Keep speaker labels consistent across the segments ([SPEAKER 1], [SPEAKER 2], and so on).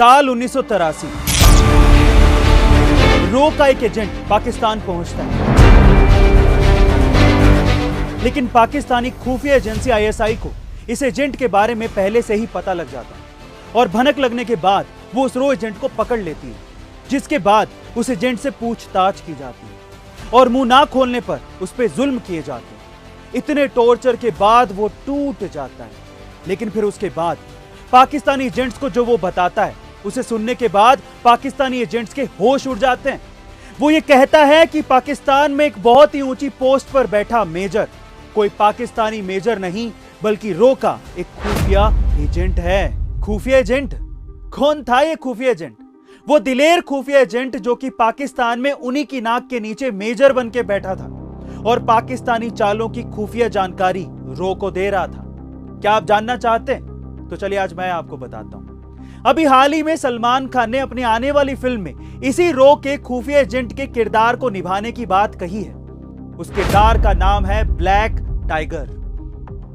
[SPEAKER 1] साल 1983 रो का एक एजेंट पाकिस्तान पहुंचता है, लेकिन पाकिस्तानी खुफिया एजेंसी आईएसआई को इस एजेंट के बारे में पहले से ही पता लग जाता है और भनक लगने के बाद वो उस रो एजेंट को पकड़ लेती है, जिसके बाद उस एजेंट से पूछताछ की जाती है और मुंह ना खोलने पर उस पर जुल्म किए जाते हैं। इतने टॉर्चर के बाद वो टूट जाता है, लेकिन फिर उसके बाद पाकिस्तानी एजेंट्स को जो वो बताता है उसे सुनने के बाद पाकिस्तानी एजेंट्स के होश उड़ जाते हैं। वो ये कहता है कि पाकिस्तान में एक बहुत ही ऊंची पोस्ट पर बैठा मेजर कोई पाकिस्तानी मेजर नहीं बल्कि रो का एक खुफिया एजेंट है। खुफिया एजेंट कौन था? ये खुफिया एजेंट वो दिलेर खुफिया एजेंट जो कि पाकिस्तान में उन्हीं की नाक के नीचे मेजर बन के बैठा था और पाकिस्तानी चालों की खुफिया जानकारी रो को दे रहा था। क्या आप जानना चाहते हैं? तो चलिए आज मैं आपको बताता हूं। अभी हाल ही में सलमान खान ने अपनी आने वाली फिल्म में इसी रो के खुफिया एजेंट के किरदार को निभाने की बात कही है। उस किरदार का नाम है ब्लैक टाइगर।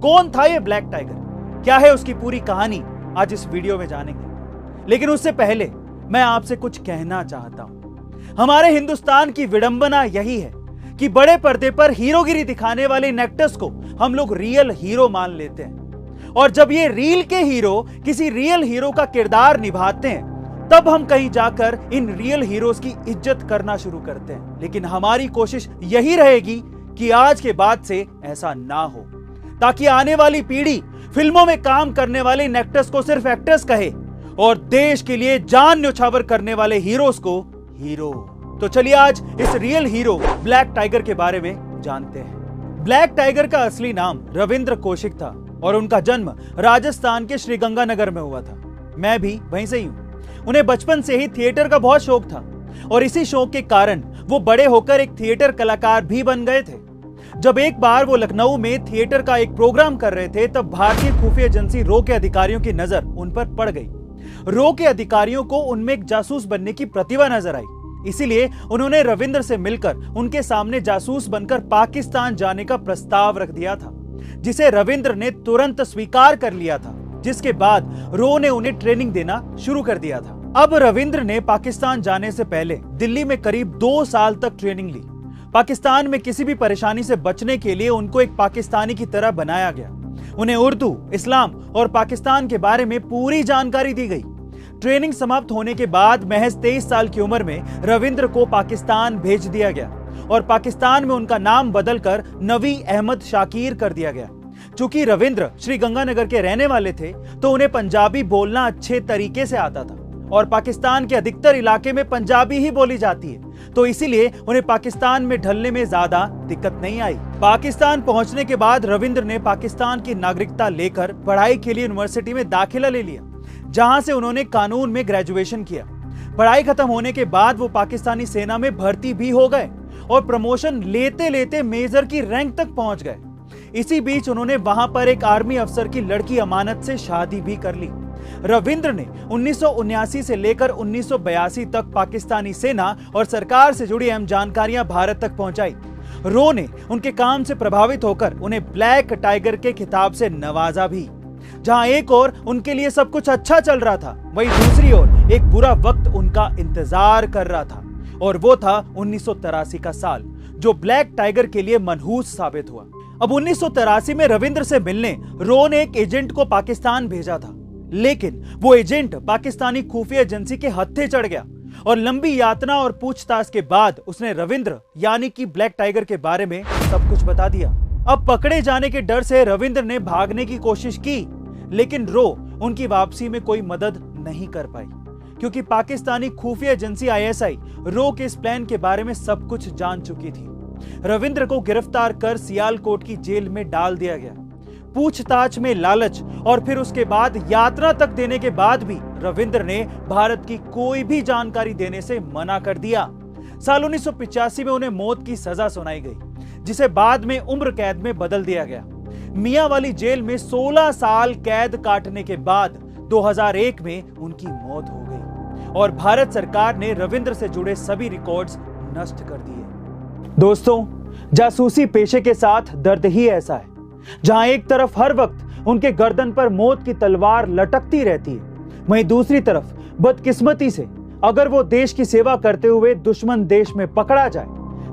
[SPEAKER 1] कौन था ये ब्लैक टाइगर? क्या है उसकी पूरी कहानी? आज इस वीडियो में जानेंगे, लेकिन उससे पहले मैं आपसे कुछ कहना चाहता हूं। हमारे हिंदुस्तान की विडंबना यही है कि बड़े पर्दे पर हीरोगिरी दिखाने वाले इन एक्टर्स को हम लोग रियल हीरो मान लेते हैं और जब ये रील के हीरो किसी रियल हीरो का किरदार निभाते हैं तब हम कहीं जाकर इन रियल हीरोज की इज्जत करना शुरू करते हैं। लेकिन हमारी कोशिश यही रहेगी कि आज के बाद से ऐसा ना हो, ताकि आने वाली पीढ़ी फिल्मों में काम करने वाले इन एक्टर्स को सिर्फ एक्टर्स कहे और देश के लिए जान न्योछावर करने वाले हीरोज को हीरो। तो चलिए आज इस रियल हीरो ब्लैक टाइगर के बारे में जानते हैं। ब्लैक टाइगर का असली नाम रविंद्र कौशिक था और उनका जन्म राजस्थान के श्रीगंगानगर में हुआ था। मैं भी वहीं से ही हूं। उन्हें बचपन से ही थिएटर का बहुत शौक था और इसी शौक के कारण वो बड़े होकर एक थिएटर कलाकार भी बन गए थे। जब एक बार वो लखनऊ में थिएटर का एक प्रोग्राम कर रहे थे तब भारतीय खुफिया एजेंसी रो के अधिकारियों की नजर उन पर पड़ गई। रो के अधिकारियों को उनमें एक जासूस बनने की प्रतिभा नजर आई, इसीलिए उन्होंने रविंद्र से मिलकर उनके सामने जासूस बनकर पाकिस्तान जाने का प्रस्ताव रख दिया था, जिसे रविंद्र ने तुरंत स्वीकार कर लिया था, जिसके बाद रो ने उन्हें ट्रेनिंग देना शुरू कर दिया था। अब रविंद्र ने पाकिस्तान जाने से पहले दिल्ली में करीब 2 साल तक ट्रेनिंग ली। पाकिस्तान में किसी भी परेशानी से बचने के लिए उनको एक पाकिस्तानी की तरह बनाया गया। उन्हें उर्दू, इस्लाम और पाकिस्तान के बारे में पूरी जानकारी दी गई। ट्रेनिंग समाप्त होने के बाद महज 23 साल की उम्र में रविंद्र को पाकिस्तान भेज दिया गया और पाकिस्तान में उनका नाम बदलकर नवी अहमद शाकिर कर दिया गया। चूंकि रविंद्र श्रीगंगानगर के रहने वाले थे तो उन्हें पंजाबी बोलना अच्छे तरीके से आता था और पाकिस्तान के अधिकतर इलाके में पंजाबी ही बोली जाती है, तो इसीलिए उन्हें पाकिस्तान में ढलने में ज्यादा दिक्कत नहीं आई। पाकिस्तान पहुंचने के बाद रविंद्र ने पाकिस्तान की नागरिकता लेकर पढ़ाई के लिए यूनिवर्सिटी में दाखिला ले लिया, जहां से उन्होंने कानून में ग्रेजुएशन किया। पढ़ाई खत्म होने के बाद वो पाकिस्तानी सेना में भर्ती भी हो गए और प्रमोशन लेते लेते मेजर की रैंक तक पहुंच गए। इसी बीच उन्होंने वहां पर एक आर्मी अफसर की लड़की अमानत से शादी भी कर ली। रविंद्र ने 1979 से लेकर 1982 तक पाकिस्तानी सेना और सरकार से जुड़ी अहम जानकारियां भारत तक पहुंचाई। रो ने उनके काम से प्रभावित होकर उन्हें ब्लैक टाइगर के खिताब से नवाजा भी। जहां एक ओर उनके लिए सब कुछ अच्छा चल रहा था, वहीं दूसरी ओर एक बुरा वक्त उनका इंतजार कर रहा था और वो था 1983 का साल, जो ब्लैक टाइगर के लिए मनहूस साबित हुआ। अब 1983 में रविंद्र से मिलने रो ने एक एजेंट को पाकिस्तान भेजा था, लेकिन वो एजेंट पाकिस्तानी खुफिया एजेंसी के हत्थे चढ़ गया और लंबी यातना और पूछताछ के बाद उसने रविंद्र यानी कि ब्लैक टाइगर के बारे में सब कुछ बता दिया। अब पकड़े जाने के डर से रविंद्र ने भागने की कोशिश की, लेकिन रो उनकी वापसी में कोई मदद नहीं कर पाई, क्योंकि पाकिस्तानी खुफिया एजेंसी आईएसआई रो के इस प्लान के बारे में सब कुछ जान चुकी थी। रविंद्र को गिरफ्तार कर सियालकोट की जेल में डाल दिया गया। पूछताछ में लालच और फिर उसके बाद यात्रा तक देने के बाद भी रविंद्र ने भारत की कोई भी जानकारी देने से मना कर दिया। साल 1985 में उन्हें मौत की सजा सुनाई गई, जिसे बाद में उम्र कैद में बदल दिया गया। मियां वाली जेल में 16 साल कैद काटने के बाद 2001 में उनकी मौत हो गई और भारत सरकार ने रविंद्र से जुड़े सभी रिकॉर्ड्स नष्ट कर दिए। दोस्तों, जासूसी पेशे के साथ दर्द ही ऐसा है, जहां एक तरफ हर वक्त उनके गर्दन पर मौत की तलवार लटकती रहती है, वहीं दूसरी तरफ बदकिस्मती से अगर वो देश की सेवा करते हुए दुश्मन देश में पकड़ा जाए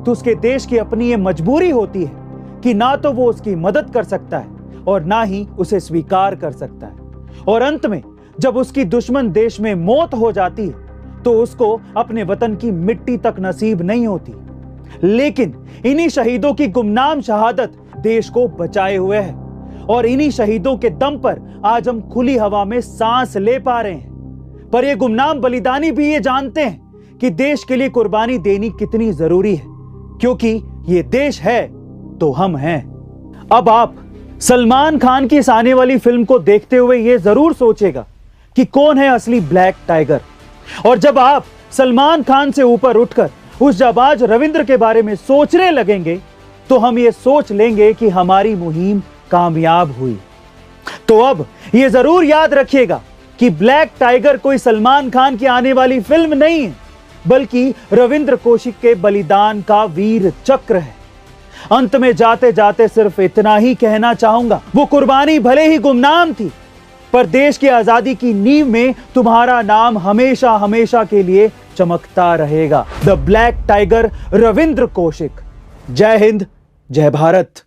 [SPEAKER 1] तो उसके देश की अपनी ये मजबूरी होती है कि ना तो वो उसकी मदद कर सकता है और ना ही उसे स्वीकार कर सकता है। और अंत में जब उसकी दुश्मन देश में मौत हो जाती है तो उसको अपने वतन की मिट्टी तक नसीब नहीं होती। लेकिन इन्हीं शहीदों की गुमनाम शहादत देश को बचाए हुए है और इन्हीं शहीदों के दम पर आज हम खुली हवा में सांस ले पा रहे हैं। पर ये गुमनाम बलिदानी भी ये जानते हैं कि देश के लिए कुर्बानी देनी कितनी जरूरी है, क्योंकि ये देश है तो हम हैं। अब आप सलमान खान की इस आने वाली फिल्म को देखते हुए ये जरूर सोचेगा कि कौन है असली ब्लैक टाइगर। और जब आप सलमान खान से ऊपर उठकर उस जाबाज रविंद्र के बारे में सोचने लगेंगे तो हम ये सोच लेंगे कि हमारी मुहिम कामयाब हुई। तो अब ये जरूर याद रखिएगा कि ब्लैक टाइगर कोई सलमान खान की आने वाली फिल्म नहीं है, बल्कि रविंद्र कौशिक के बलिदान का वीर चक्र है। अंत में जाते जाते सिर्फ इतना ही कहना चाहूंगा, वो कुर्बानी भले ही गुमनाम थी, पर देश की आजादी की नींव में तुम्हारा नाम हमेशा हमेशा के लिए चमकता रहेगा। The black tiger Ravindra Kaushik. जय हिंद, जय भारत।